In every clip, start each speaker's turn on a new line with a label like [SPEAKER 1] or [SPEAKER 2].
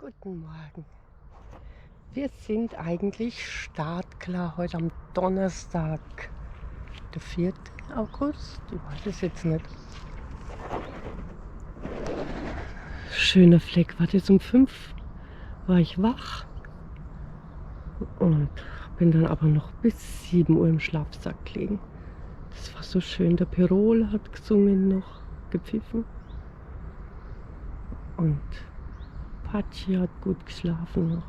[SPEAKER 1] Guten Morgen. Wir sind eigentlich startklar heute am Donnerstag, der 4. August. Ich weiß es jetzt nicht. Schöner Fleck. Warte, jetzt um 5 war ich wach und bin dann aber noch bis 7 Uhr im Schlafsack gelegen. Das war so schön. Der Pirol hat gesungen, noch gepfiffen. Und Patschi hat gut geschlafen noch.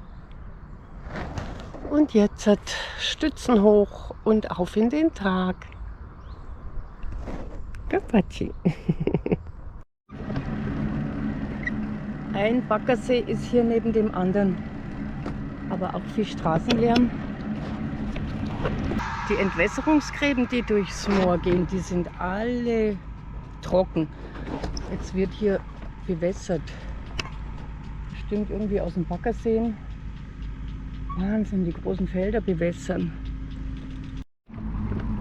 [SPEAKER 1] Und jetzt hat Stützen hoch und auf in den Tag. Der Patschi. Ein Baggersee ist hier neben dem anderen, aber auch viel Straßenlärm. Die Entwässerungsgräben, die durchs Moor gehen, die sind alle trocken. Jetzt wird hier bewässert. Bestimmt irgendwie aus dem Baggerseen. Wahnsinn, die großen Felder bewässern.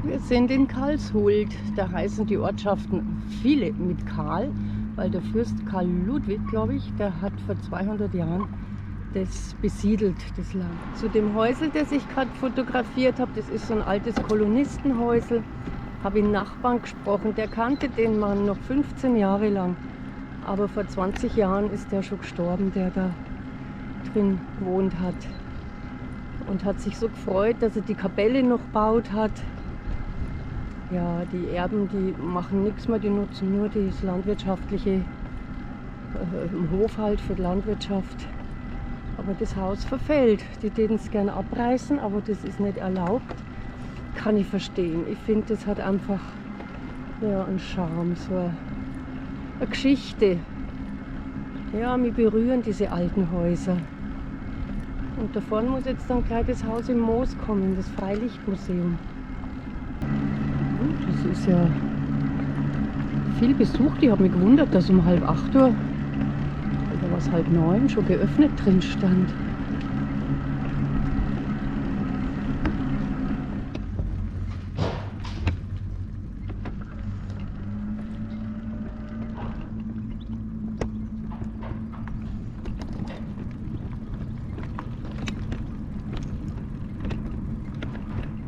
[SPEAKER 1] Wir sind in Karlshult. Da heißen die Ortschaften viele mit Karl, weil der Fürst Karl Ludwig, glaube ich, der hat vor 200 Jahren das besiedelt, das Land. Zu dem Häusel, das ich gerade fotografiert habe, das ist so ein altes Kolonistenhäusel, habe ich einen Nachbarn gesprochen, der kannte den Mann noch 15 Jahre lang. Aber vor 20 Jahren ist der schon gestorben, der da drin gewohnt hat. Und hat sich so gefreut, dass er die Kapelle noch gebaut hat. Ja, die Erben, die machen nichts mehr, die nutzen nur das landwirtschaftliche Hof halt für die Landwirtschaft. Aber das Haus verfällt. Die täten es gerne abreißen, aber das ist nicht erlaubt. Kann ich verstehen. Ich finde, das hat einfach einen Charme, so eine Geschichte. Ja, mich berühren diese alten Häuser. Und da vorne muss jetzt dann gleich das Haus im Moos kommen, das Freilichtmuseum. Das ist ja viel besucht. Ich habe mich gewundert, dass um 7:30 Uhr, oder was 8:30, schon geöffnet drin stand.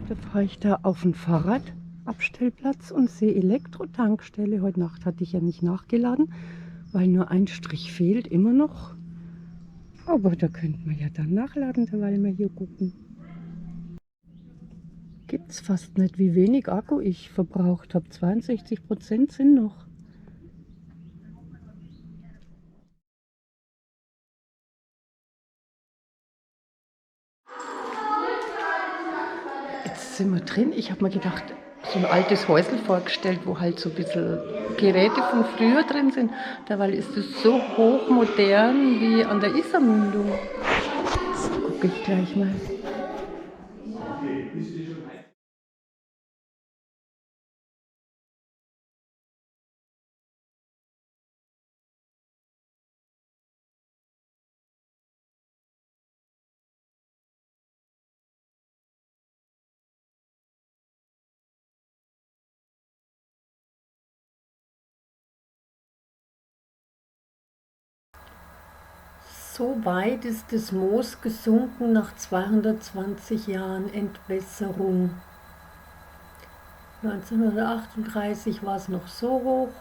[SPEAKER 1] Da fahre ich da auf den Fahrradabstellplatz und sehe Elektro-Tankstelle. Heute Nacht hatte ich ja nicht nachgeladen, weil nur ein Strich fehlt, immer noch. Aber da könnte man ja dann nachladen, weil wir hier gucken. Gibt es fast nicht, wie wenig Akku ich verbraucht habe. 62% sind noch. Jetzt sind wir drin. Ich habe mir gedacht, so ein altes Häusl vorgestellt, wo halt so ein bisschen Geräte von früher drin sind. Dabei ist es so hochmodern wie an der Isarmündung. Jetzt gucke ich gleich mal. So weit ist das Moos gesunken nach 220 Jahren Entwässerung. 1938 war es noch so hoch.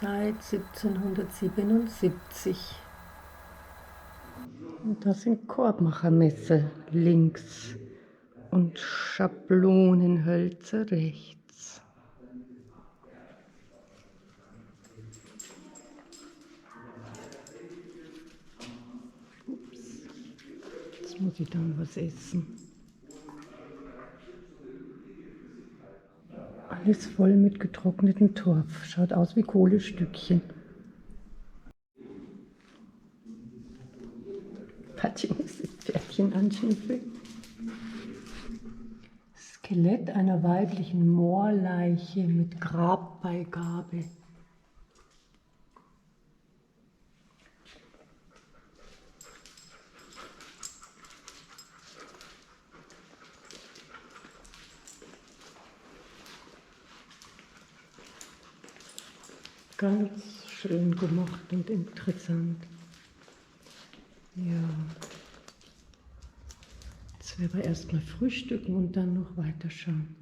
[SPEAKER 1] Seit 1777. Und da sind Korbmachermesser links und Schablonenhölzer rechts. Ups. Jetzt muss ich dann was essen. Alles voll mit getrocknetem Torf. Schaut aus wie Kohlestückchen. Patschi muss das Pferdchen anschnüffeln. Skelett einer weiblichen Moorleiche mit Grabbeigabe. Ganz schön gemacht und interessant. Ja. Jetzt werden wir erstmal frühstücken und dann noch weiterschauen.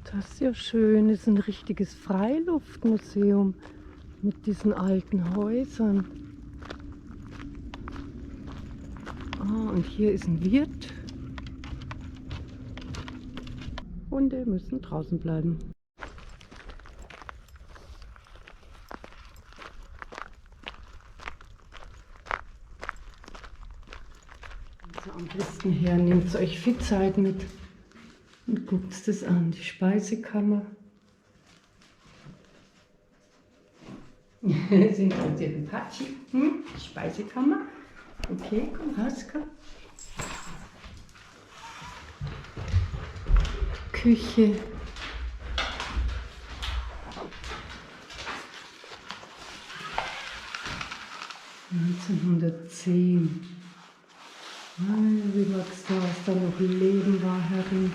[SPEAKER 1] Das ist ja schön, das ist ein richtiges Freiluftmuseum mit diesen alten Häusern. Ah, und hier ist ein Wirt. Hunde müssen draußen bleiben. Also am besten her, nehmt euch viel Zeit mit und guckt es an. Die Speisekammer. Sind interessiert ein Patschi? Die Speisekammer. Okay, komm raus, komm. Küche. (1910). Wie magst du, was da noch Leben war herin.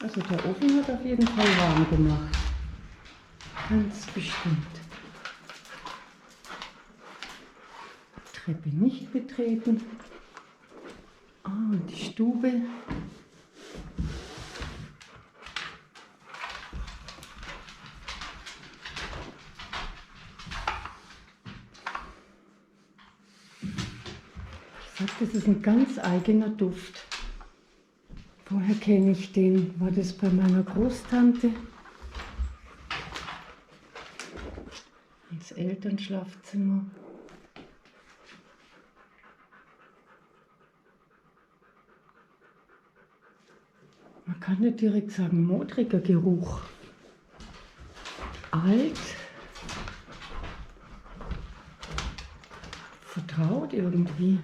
[SPEAKER 1] Also der Ofen hat auf jeden Fall warm gemacht. Ganz bestimmt. Treppe nicht betreten. Ah, und die Stube. Ich sag, das ist ein ganz eigener Duft. Woher kenne ich den? War das bei meiner Großtante? Das Elternschlafzimmer. Man kann nicht direkt sagen, modriger Geruch. Alt. Vertraut irgendwie.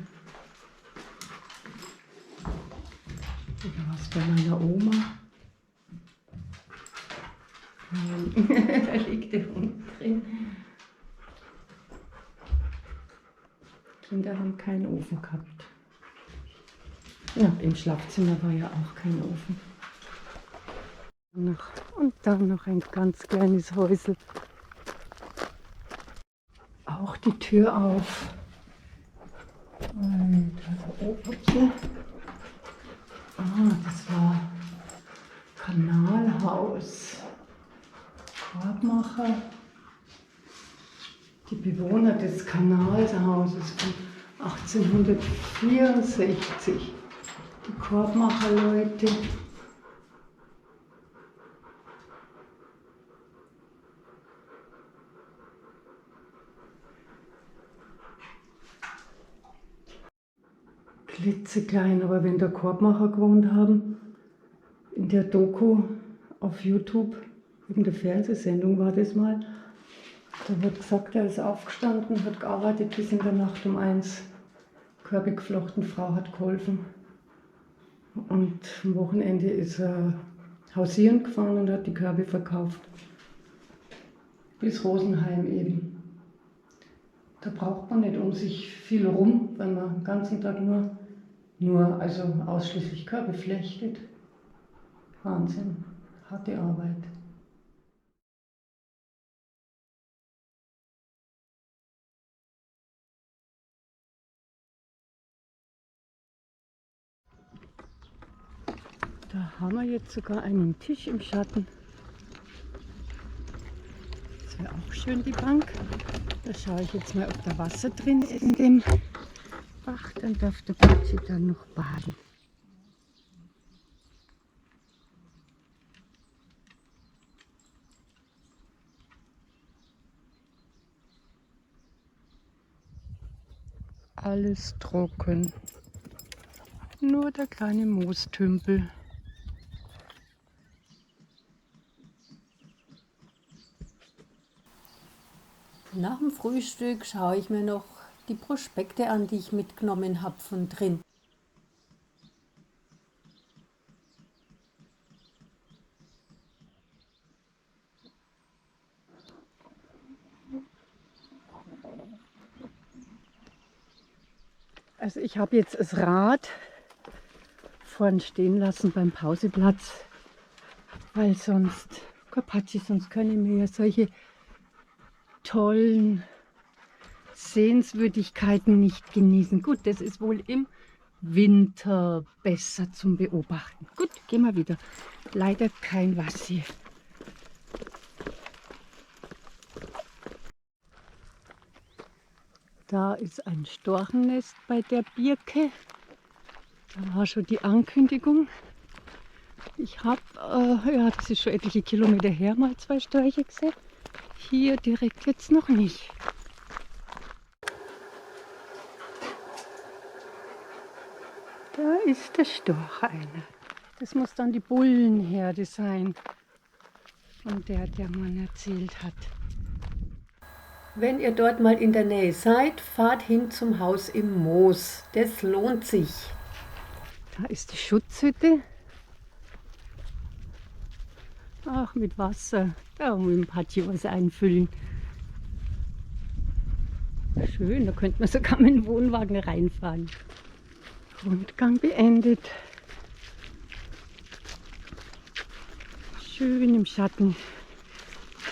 [SPEAKER 1] Oder was bei meiner Oma? Da liegt der Hund drin. Kinder haben keinen Ofen gehabt. Ja, im Schlafzimmer war ja auch kein Ofen. Und dann noch ein ganz kleines Häusel. Auch die Tür auf. Und also, das war Kanalhaus. Korbmacher. Die Bewohner des Kanalhauses von 1864. Die Korbmacherleute. Klitzeklein, aber wenn der Korbmacher gewohnt haben, in der Doku auf YouTube, in der Fernsehsendung war das mal, da wird gesagt, er ist aufgestanden, hat gearbeitet bis in der Nacht um 1, Körbe geflochten, Frau hat geholfen. Und am Wochenende ist er hausieren gefahren und hat die Körbe verkauft. Bis Rosenheim eben. Da braucht man nicht um sich viel rum, wenn man den ganzen Tag also ausschließlich Körbe flechtet. Wahnsinn, harte Arbeit. Da haben wir jetzt sogar einen Tisch im Schatten. Das wäre auch schön, die Bank. Da schaue ich jetzt mal, ob da Wasser drin ist in dem Bach. Dann darf der Patschi dann noch baden. Alles trocken. Nur der kleine Moostümpel.
[SPEAKER 2] Nach dem Frühstück schaue ich mir noch die Prospekte an, die ich mitgenommen habe von drin.
[SPEAKER 1] Also ich habe jetzt das Rad vorn stehen lassen beim Pauseplatz, weil sonst, Carpacci, sonst können wir ja solche tollen Sehenswürdigkeiten nicht genießen. Gut, das ist wohl im Winter besser zum Beobachten. Gut, gehen wir wieder. Leider kein Wasser. Da ist ein Storchennest bei der Birke. Da war schon die Ankündigung. Ich habe, ja, das ist schon etliche Kilometer her, mal 2 Störche gesehen. Hier direkt jetzt noch nicht. Da ist der Storch einer. Das muss dann die Bullenherde sein, von der der Mann erzählt hat.
[SPEAKER 2] Wenn ihr dort mal in der Nähe seid, fahrt hin zum Haus im Moos. Das lohnt sich.
[SPEAKER 1] Da ist die Schutzhütte. Ach, mit Wasser. Da muss im Patschi was einfüllen. Schön, da könnte man sogar mit dem Wohnwagen reinfahren. Rundgang beendet. Schön im Schatten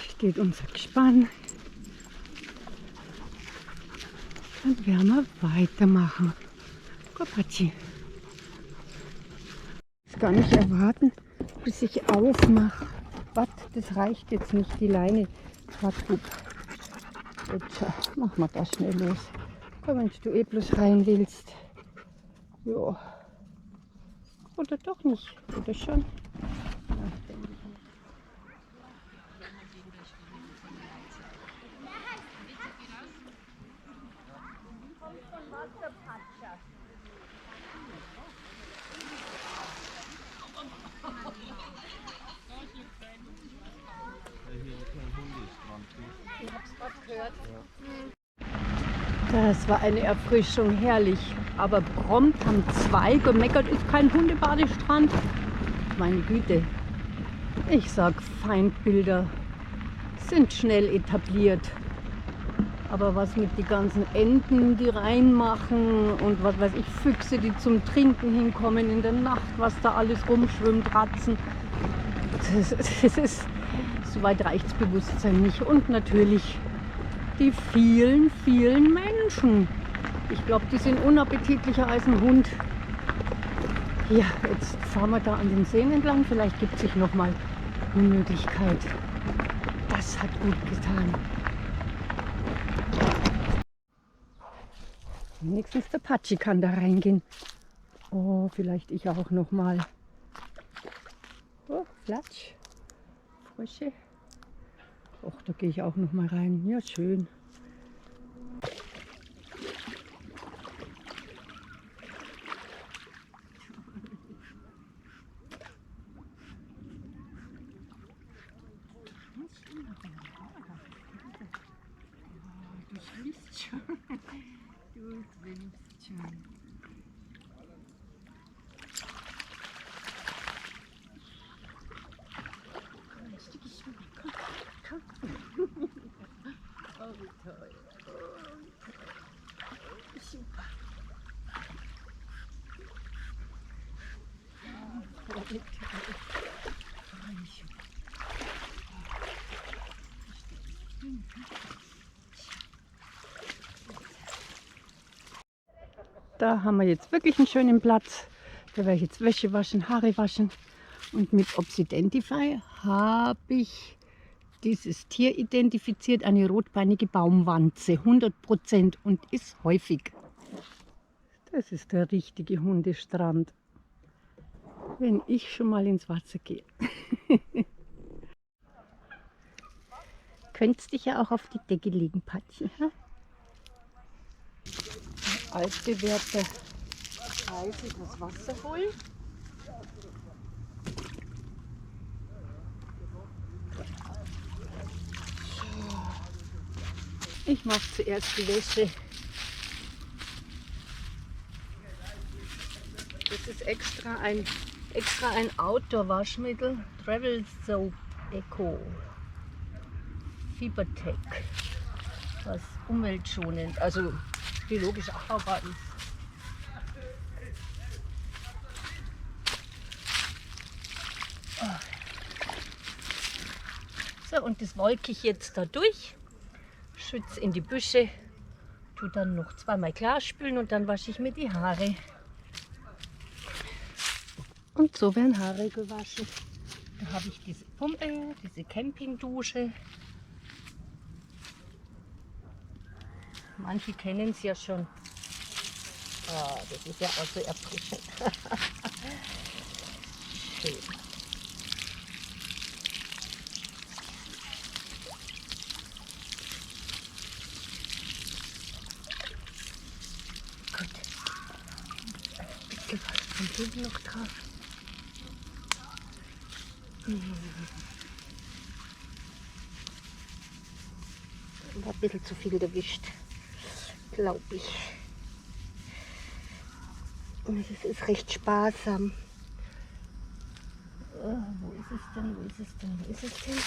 [SPEAKER 1] steht unser Gespann. Dann werden wir weitermachen. Carpacci. Ich kann gar nicht erwarten, bis ich aufmache. Was? Das reicht jetzt nicht, die Leine. Warte, jetzt machen wir das schnell los. Komm, wenn du bloß rein willst. Ja. Oder doch nicht. Oder schon. Das war eine Erfrischung, herrlich. Aber prompt haben 2 gemeckert, ist kein Hundebadestrand. Meine Güte. Ich sag, Feindbilder sind schnell etabliert. Aber was mit den ganzen Enten, die reinmachen und was weiß ich, Füchse, die zum Trinken hinkommen in der Nacht, was da alles rumschwimmt, Ratzen. Das ist, so weit reicht das Bewusstsein nicht. Und natürlich die vielen, vielen Menschen. Ich glaube, die sind unappetitlicher als ein Hund. Ja, jetzt fahren wir da an den Seen entlang. Vielleicht gibt es sich noch mal eine Möglichkeit. Das hat gut getan. Wenigstens der Patschi kann da reingehen. Oh, vielleicht ich auch noch mal. Oh, Flatsch. Frösche. Och, da gehe ich auch noch mal rein. Ja, schön. Du schwimmst schon. Du schwimmst schon. Ein Stückchen schwimmen. Komm, komm. Oh, wie toll. Oh, super. Oh, wie toll. Da haben wir jetzt wirklich einen schönen Platz. Da werde ich jetzt Wäsche waschen, Haare waschen. Und mit Obsidentify habe ich dieses Tier identifiziert, eine rotbeinige Baumwanze, 100% und ist häufig. Das ist der richtige Hundestrand, wenn ich schon mal ins Wasser gehe. Könntest dich ja auch auf die Decke legen, Patschi. Ha? Altbewährte Weise das Wasser holen. Ich mache zuerst die Wäsche. Das ist extra ein Outdoor-Waschmittel. Travel Soap Eco. Fibertech. Was umweltschonend, also biologisch abbaubar ist. So, und das wolke ich jetzt da durch, schütze in die Büsche, tue dann noch zweimal klar spülen und dann wasche ich mir die Haare. Und so werden Haare gewaschen. Da habe ich diese Pumpe, diese Campingdusche. Manche kennen es ja schon. Ah, das ist ja auch so erfrischend. Schön. Gut. Ein bisschen was von dem noch drauf. War ein bisschen zu viel erwischt, glaube ich. Und es ist recht sparsam. Wo ist es denn? Wo ist es denn? Wo ist es denn?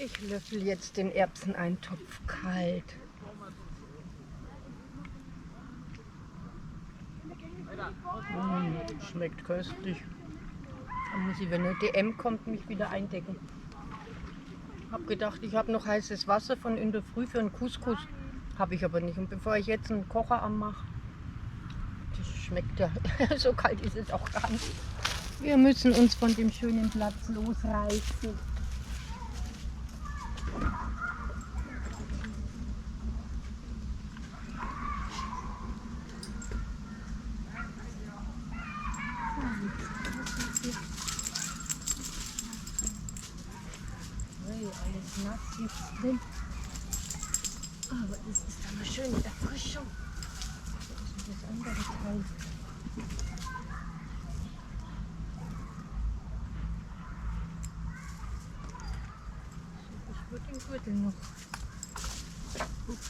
[SPEAKER 1] Ich löffel jetzt den Erbseneintopf kalt. Schmeckt köstlich. Dann muss ich, wenn eine DM kommt, mich wieder eindecken. Ich habe gedacht, ich habe noch heißes Wasser von in der Früh für einen Couscous. Habe ich aber nicht. Und bevor ich jetzt einen Kocher anmache, das schmeckt ja, so kalt ist es auch gar nicht. Wir müssen uns von dem schönen Platz losreißen. Alles nass jetzt drin. Aber das ist eine schöne Erfrischung. Das ist das andere Teil. So, ich würde den Gürtel noch. Ups.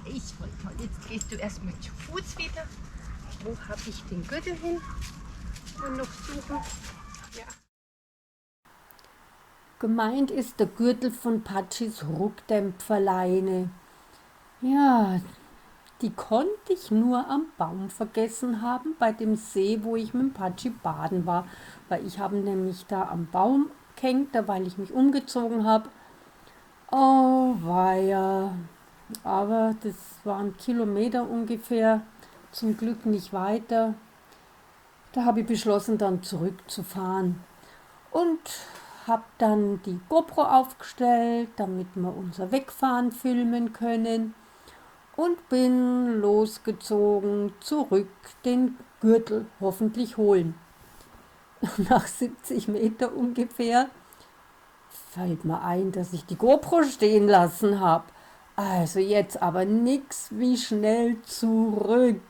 [SPEAKER 1] Ich wollte toll. Jetzt gehst du erstmal zu Fuß wieder. Wo habe ich den Gürtel hin? Und noch suchen. Ja.
[SPEAKER 2] Gemeint ist der Gürtel von Patschis Ruckdämpferleine. Ja, die konnte ich nur am Baum vergessen haben, bei dem See, wo ich mit Patschi baden war. Weil ich habe nämlich da am Baum gehängt, weil ich mich umgezogen habe. Oh, weia. Aber das waren Kilometer ungefähr, zum Glück nicht weiter. Da habe ich beschlossen, dann zurückzufahren und habe dann die GoPro aufgestellt, damit wir unser Wegfahren filmen können und bin losgezogen, zurück den Gürtel hoffentlich holen. Nach 70 Meter ungefähr fällt mir ein, dass ich die GoPro stehen lassen habe. Also jetzt aber nix wie schnell zurück.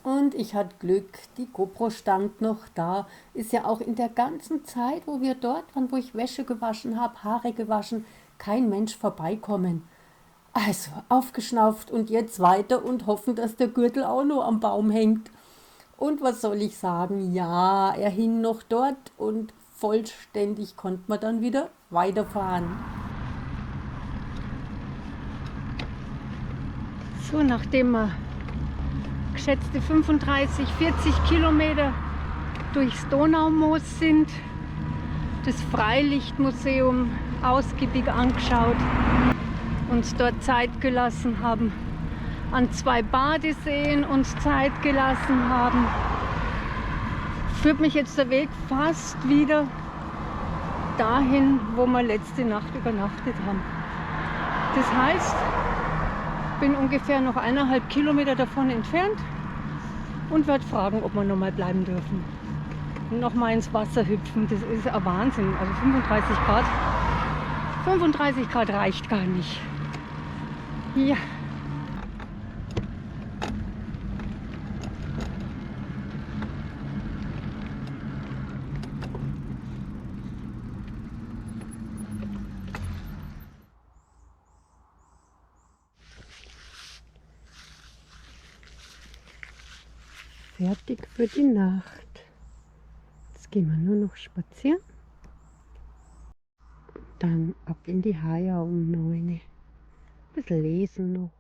[SPEAKER 2] Und ich hatte Glück, die GoPro stand noch da. Ist ja auch in der ganzen Zeit, wo wir dort waren, wo ich Wäsche gewaschen habe, Haare gewaschen, kein Mensch vorbeikommen. Also aufgeschnauft und jetzt weiter und hoffen, dass der Gürtel auch noch am Baum hängt. Und was soll ich sagen? Ja, er hing noch dort und vollständig konnte man dann wieder weiterfahren.
[SPEAKER 1] So, nachdem wir geschätzte 35, 40 Kilometer durchs Donaumoos sind, das Freilichtmuseum ausgiebig angeschaut, uns dort Zeit gelassen haben, an 2 Badeseen uns Zeit gelassen haben, führt mich jetzt der Weg fast wieder dahin, wo wir letzte Nacht übernachtet haben. Das heißt, ich bin ungefähr noch 1,5 Kilometer davon entfernt und werde fragen, ob wir noch mal bleiben dürfen. Und noch mal ins Wasser hüpfen, das ist ein Wahnsinn. Also 35 Grad. 35 Grad reicht gar nicht. Ja. Fertig für die Nacht. Jetzt gehen wir nur noch spazieren. Dann ab in die Haia um 9 Uhr. Ein bisschen lesen noch.